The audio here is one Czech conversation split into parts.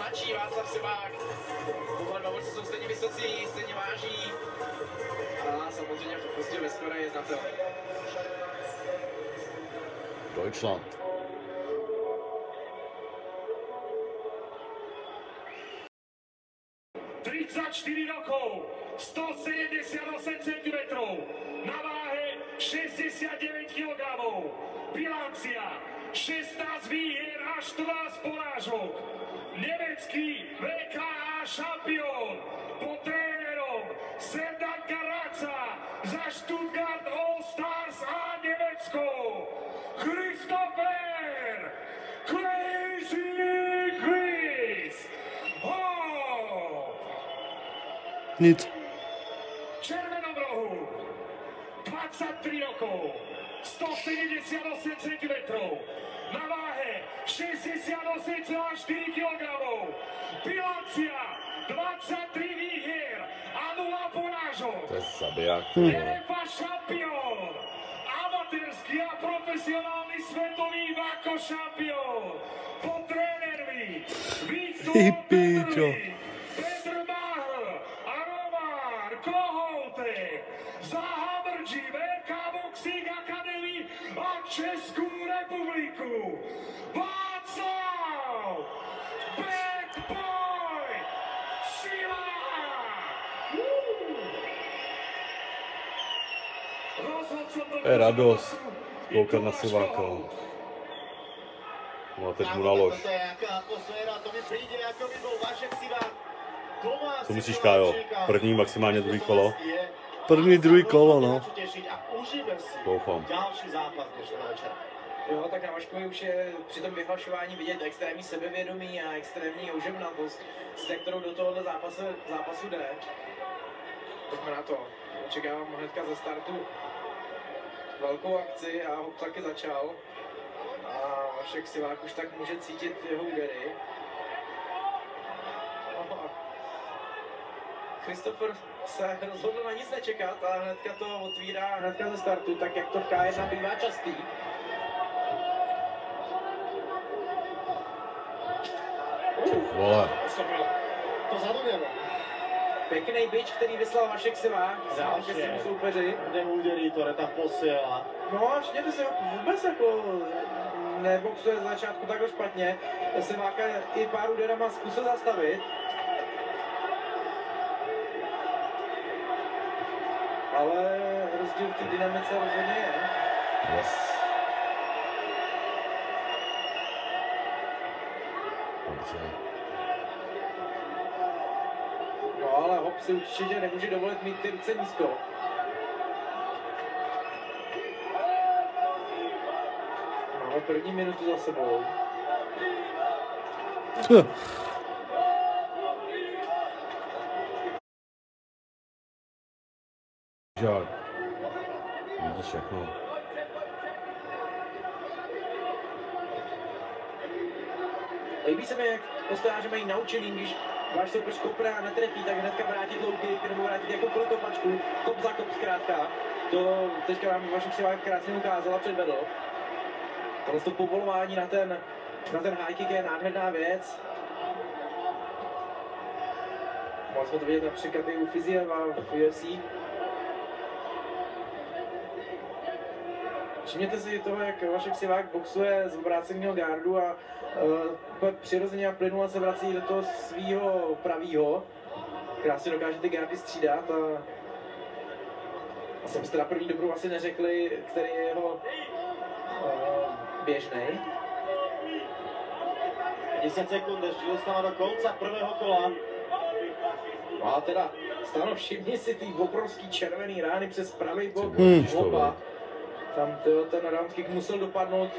Mladší Václav Sivák. Oba dva borci jsou stejně vysocí, stejně váží. A samozřejmě prostě ve skore je znatel. Deutschland. rokov, 178 cm, na váhe 69 kg, bilancia 16 výhier a 14 porážok, nemecký VKA šampión pod trénerom Serdanka Raca za Stuttgart All Stars a Nemecko, Christopher Crazy Chris Hopp. Nic. V červenom rohu 23 rokov, 178 cm, na váhe 68,4 kg, bilancia 23 výhier a 0 porážok. To je zabiják. UEFA šampión, amatérský a profesionálny svetový váko šampión, pod trénermi Viktor Petrlík, Petr Mahl a Roman Kohoutek za Havrči VK Boxing Academy a Českou republiku Václav Bad Boy Sivák. To je radost koukat na Siváka. No a teď mu nalož. Co myslíš, Kájo? První, maximálně druhý kolo? První, druhý kolo, no. Doufám. Jo, tak na Vaškovi už je při tom vyhlašování vidět extrémní sebevědomí a extrémní houževnatost, se kterou do tohohle zápasu jde. Pojďme na to. Očekávám hnedka ze startu velkou akci a Hopp taky začal. A Vašek Sivák už tak může cítit jeho údery. Christopher se rozhodl na nic nečekat a hnedka to otvírá hnedka ze startu, tak jak to v K1 bývá častý. Vole. To zadovělo. Pěkný bič, který vyslal Vašek Sivák za svému soupeři. Kde úderí to, ta posila. No a všimněte si, vůbec jako neboxuje z začátku takhle špatně. Siváka i pár úderama zkusil zastavit. Ale rozdíl v té dynamice rozhodně je. Yes. Dobře. No ale Hopp si určitě nemůže dovolit mít ty ruce nízko. Máme první minutu za sebou. Žák. Vidíš jak no. Líbí se mi, jak postojáři mají naučený, když váš soupeř kopne a netrefí, tak hnedka vrátit louky, nebo vrátit jakoukoliv kopačku, kop za kop zkrátka. To teďka vám Vašek Sivák krásně ukázal a předvedl. Tohle to povolování na ten high kick je nádherná věc. Mohli jsme to vidět například i u Fizieva v UFC. Všimněte si toho, jak Vašek Sivák boxuje z obráceného gardu a přirozeně a plynule se vrací do toho svého pravýho. Krásně dokáže ty gardy střídat a jsem si teda první dobrou asi neřekli, který je jeho běžnej. 10 sekund, ještě dostává do konce prvého kola. No a teda, Stano, všimni si ty obrovský červený rány přes pravý bok Hoppa. Tam ten round kick musel dopadnout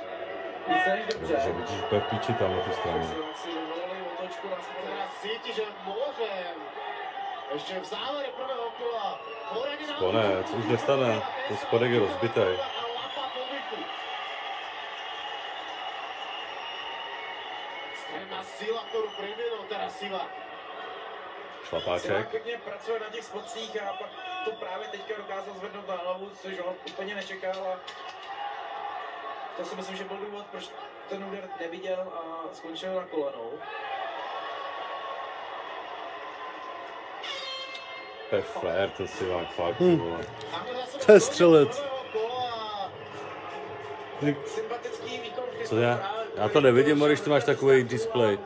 víc než dobře. Dobře, vidíš úplně v píči tam na tu stranu. Si dovolili otočku na Teraz cíti, že môže. Ešte v závere prvého kola. Konec, už nestane. Ten spodek je rozbitej. Extrémna sila, ktorú previedol teraz Sivák. Šlapáček. Sivák pěkně pracuje na těch spodcích a pak to právě teďka dokázal zvednout na hlavu, což ho úplně nečekal a to si myslím, že byl důvod, proč ten úder neviděl a skončil na kolenou. To je flér, ten Sivák, fakt, ty vole. To je střelec. Sympatický výkon. Co já to nevidím, když ty máš takový display.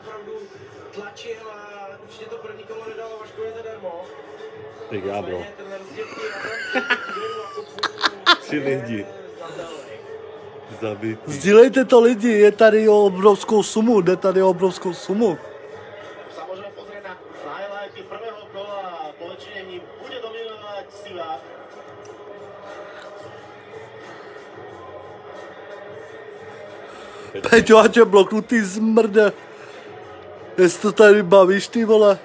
Tlačil a určitě to první kolo nedalo Vaškovi zadarmo. Ty gábro. Ten rozdělky a 3 lidi. Zabitý. Sdílejte to lidi, je tady o obrovskou sumu, jde tady o obrovskou sumu. Samozrejme pozrieť na highlighty prvého kola, poväčšine ním bude dominovať Sivák. Peťo, ať je bloknutý zmrde. Jestli to tady bavíš, ty vole.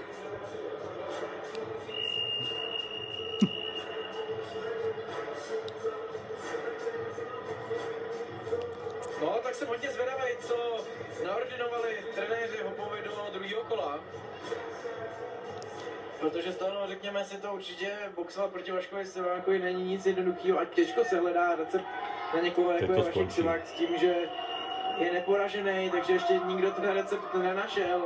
No, tak jsem hodně zvědavý, co naordinovali trenéři Hopovi do druhého kola. Protože stano, řekněme si to určitě, boxovat proti Vaškovi Sivákovi není nic jednoduchého a těžko se hledá recept na někoho, jako je Vašek Sivák, s tím, že je neporažený, takže ještě nikdo ten recept nenašel.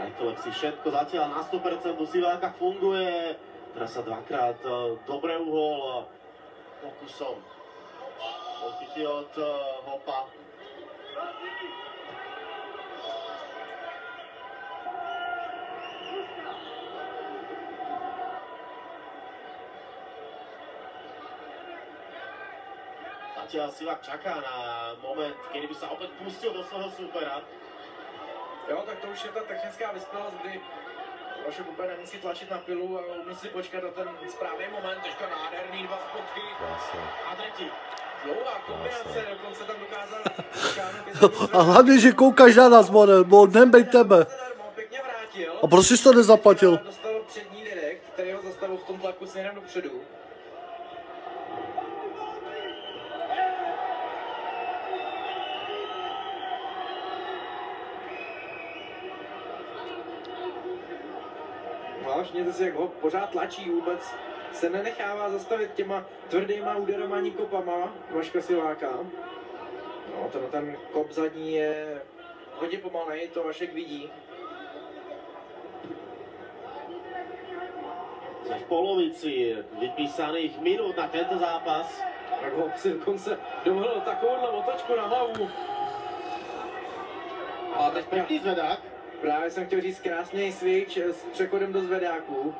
Rajkolek si všetko zatiaľ na 100% u Siváka funguje. Teraz sa dvakrát dobre uhol pokusom. Odbytie od Hopa. Zatiaľ Sivák čaká na moment, kedy by sa opäť pustil do svojho súpera. Jo, tak to už je ta technická vyspělost, kdy Vašek úplně nemusí tlačit na pilu a umí si počkat na ten správný moment. Teďka nádherný 2 spotky. A tretí. Dlouhá kombinace, dokonce tam dokázal A hlavně, že koukáš na nás, more, bo nebej tebe. Pěkně vrátil. A proč jsi to nezaplatil? Dostal přední direkt, který ho zastavil v tom tlaku směrem dopředu. No, všimněte si, jak ho pořád tlačí, vůbec se nenechává zastavit těma tvrdýma úderama ani kopama Vaška Siváka. No, ten kop zadní je hodně pomalej, to Vašek vidí. V polovici vypísaných minút na tento zápas. Tak ho si dokonce dovolil takovouhle otočku na hlavu. A teď pěkný zvedák. Právě jsem chtěl říct krásný switch s přechodem do zvedáku.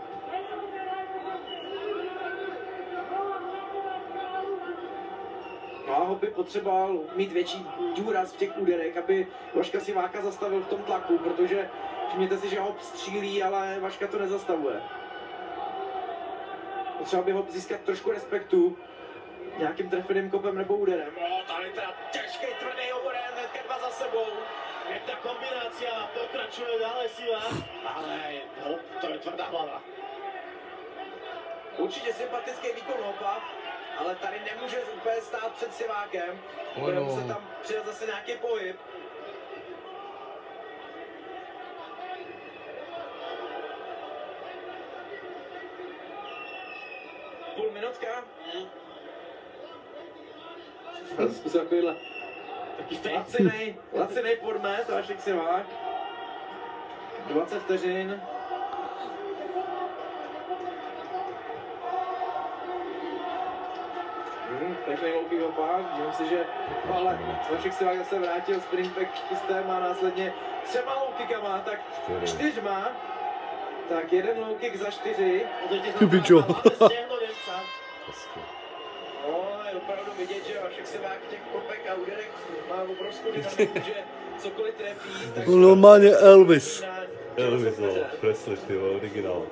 No a by potřeboval mít větší důraz v těch úderech, aby Vaška Siváka zastavil v tom tlaku, protože všimněte si, že Hop střílí, ale Vaška to nezastavuje. Potřeba by Hop získat trošku respektu nějakým trefeným kopem nebo úderem. No, tady teda těžký tvrdý oboren, hnedka 2 za sebou. Jedna kombinácia, pokračuje ďalej Sivák, ale Hop, to je tvrdá hlava. Určitě sympatický výkon Hopa, ale tady nemůže úplně stát před Sivákem. Bude muset tam přidat zase nějaký pohyb. Půl minutka. Zkus takovýhle lacinej podmet, Vašek Sivák. 20 vteřin. Pěkný louký Hopa, dívám si, že ale Vašek Sivák zase vrátil sprint back systém a následně 3 low kickama, tak 4. Tak 1 low kick za 4. Kubičo. No, je opravdu vidět, že Vašek Sivák těch kopek a úderek má obrovskou dynamiku, že cokoliv trefí, tak... Normálně Elvis. Elvis, no, Presley, ty originál.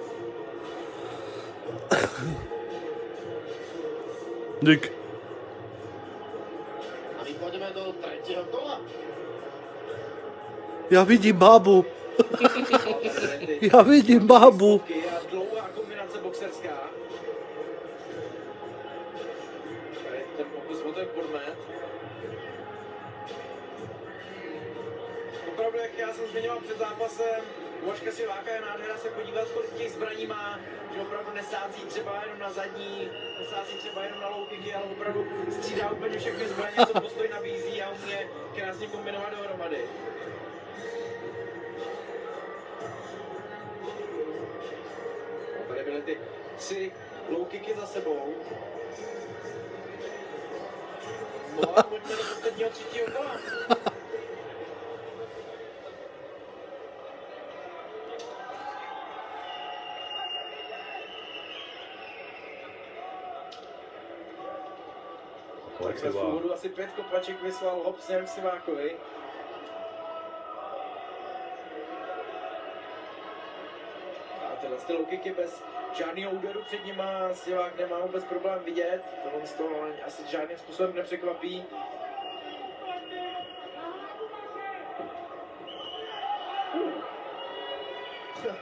Dík. A my pôjdeme do tretieho kola. Já vidím bábu. Já vidím bábu. A dlouhá kombinace boxerská. Tady ten pokus o ten podmet. Opravdu, jak já jsem zmiňoval před zápasem, Uvažka Siváka je nádhera se podívat, kolik těch zbraní má, že opravdu nesází třeba jenom na zadní, nesází třeba jenom na low kicky, ale opravdu střídá úplně všechny zbraně, co postoj nabízí a umí je krásně kombinovat dohromady. Tady byly ty 3 low kicky za sebou. No a pojďme do posledního třetího kola. Tak ve úvodu asi 5 kopaček vyslal hop směrem k Sivákovi. A tyhle ty low kicky bez žádného úderu před nima Sivák nemá vůbec problém vidět. Tohle z toho asi žádným způsobem nepřekvapí.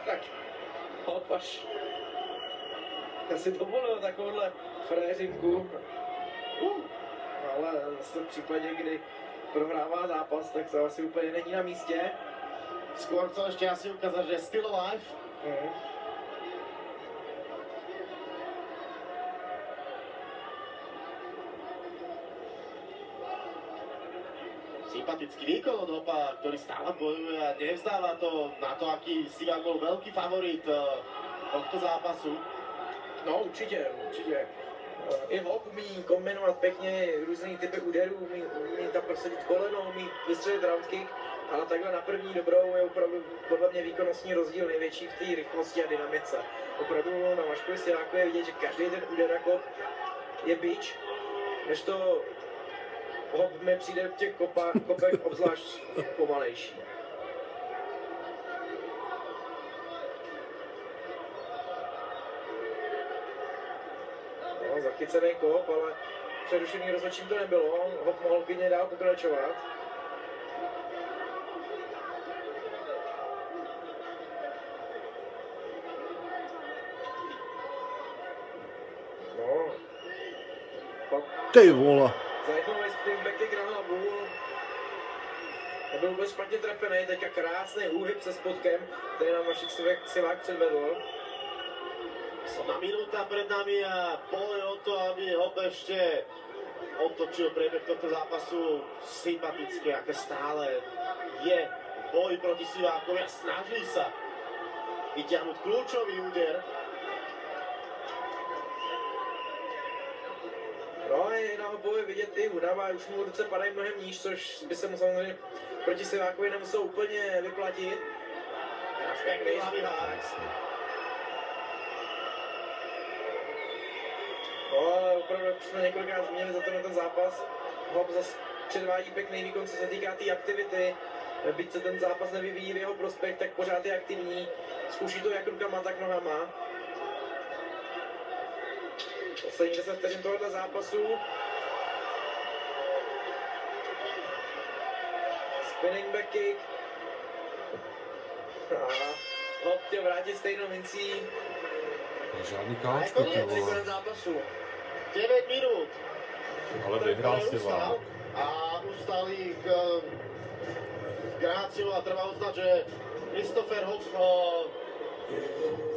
Tak, hop až. Já si dovolil takovouhle fréřinku. Ale zase v případě, kdy prohrává zápas, tak to asi úplně není na místě. Skôr to ešte asi ukázať, že still alive. Sympatický výkon od Hopa, ktorý stále bojuje a nevzdáva to na to, aký Sivák bol veľký favorit tohto zápasu. No určitě. I Hop umí kombinovat pěkně různý typy úderů, umí tam prosadit koleno, umí vystřelit round kick, ale takhle na první dobrou je opravdu podle mě výkonnostní rozdíl největší v té rychlosti a dynamice. Opravdu na Vaškovi Siváku je vidět, že každý ten úder jako je bič, než to Hop mi přijde v těch kopech obzvlášť pomalejší. Zachycený kop, ale přerušený rozhodčím to nebylo. Hop mohl klidně dál pokračovat. No. Ty vole. Zajímavý spin backkick na hlavu. Nebyl vůbec špatně trefený, teďka krásný úhyb se spodkem, který nám Vašek Sivák předvedl. Posledná minúta pred nami a pole o to, aby Hop ešte otočil priebeh tohto zápasu sympatické, aké stále je boj proti Sivákovi a snaží sa vyťahnuť kľúčový úder. No, je na Hopovi vidět i únava, už mu ruce padají mnohem níž, což by se mu samozřejmě proti Sivákovi nemuselo úplně vyplatit. Pekný hlavý hák. No, ale opravdu, jak jsme několikrát zmínili za ten zápas, Hop zase předvádí pěkný výkon, co se týká té aktivity. Byť se ten zápas nevyvíjí v jeho prospěch, tak pořád je aktivní. Zkouší to jak rukama, tak nohama. Poslední 10 vteřin tohoto zápasu. Spinning back kick. A Hop chtěl vrátit stejnou mincí. Žádný káčko, ty vole. Zápasu. 9 minút. Ale vyhrál Sivák. A ustal ich gráciou a treba uznať, že Christopher Hop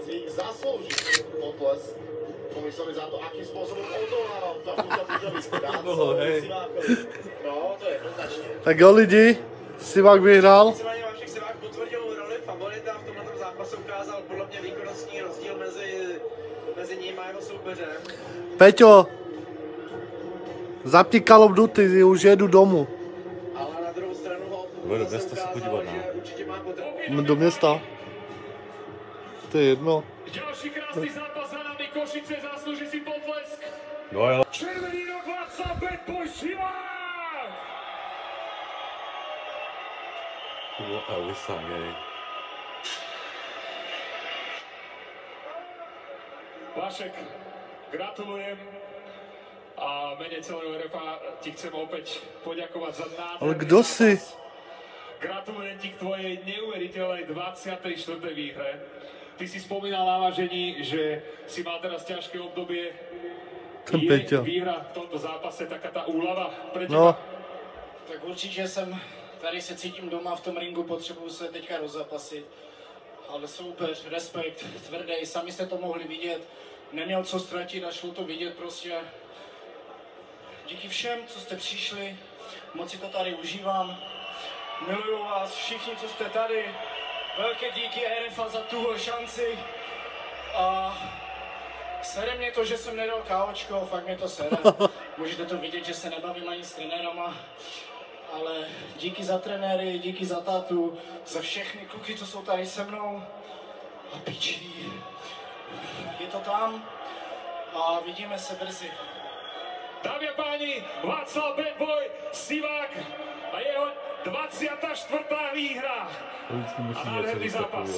si zaslúži potles. Pomysleli za to, akým spôsobom odolával tomuto Pižovi Sivákovi. No, to je jednoznačně. Tak jo lidi, Sivák vyhrál. Nicméně Vašek Sivák potvrdil roli favorita v tomto zápase, ukázal podle mě výkonnostní rozdíl mezi ním a jeho soupeřem. Peťo, zapni Call of Duty, už jedu domů. Ale na druhou stranu Hop Do města se podívat, že ne? určitě má potřebu. Do města. To je jedno. Ďalší krásny zápas za nami, Košice zaslúži si potlesk. No ale... Červený rok Václav Bad Boy Sivák! To bylo Elisa, jej. Vašek, gratulujem a mene celého RFA ti chcem opäť poďakovať za nádherný Ale kdo zápas. si? Gratulujem ti k tvojej neuveriteľnej 24. výhre. Ty si spomínal na vážení, že si mal teraz ťažké obdobie. Ten Je Peťo. výhra v tomto zápase taká tá úlava pre teba? No, Tak určitě jsem, tady se cítím doma v tom ringu, potřebuju se teďka rozzapasit. ale soupeř, respekt, tvrdý, sami jste to mohli vidět, neměl co ztratit a šlo to vidět prostě. Díky všem, co jste přišli, moc si to tady užívám, miluju vás všichni, co jste tady, velké díky RFA za tuhle šanci a sere mě to, že jsem nedal KOčko, fakt mě to sere, můžete to vidět, že se nebavím ani s trenérama. Ale díky za trenéry, díky za tátu, za všechny kluky, co jsou tady se mnou. A pičí, je to tam a vidíme se brzy. Dámy a páni, Václav Bad Boy Sivák a jeho 24. výhra. A nádherný zápas.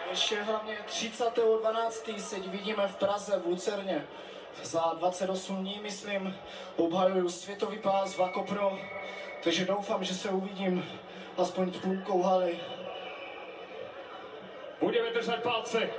Ještě hlavně 30.12. se vidíme v Praze v Lucerně. Za 28 dní, myslím, obhajuju světový pás Vako Pro. Takže doufám, že se uvidím aspoň půlkou haly. Budeme držet palce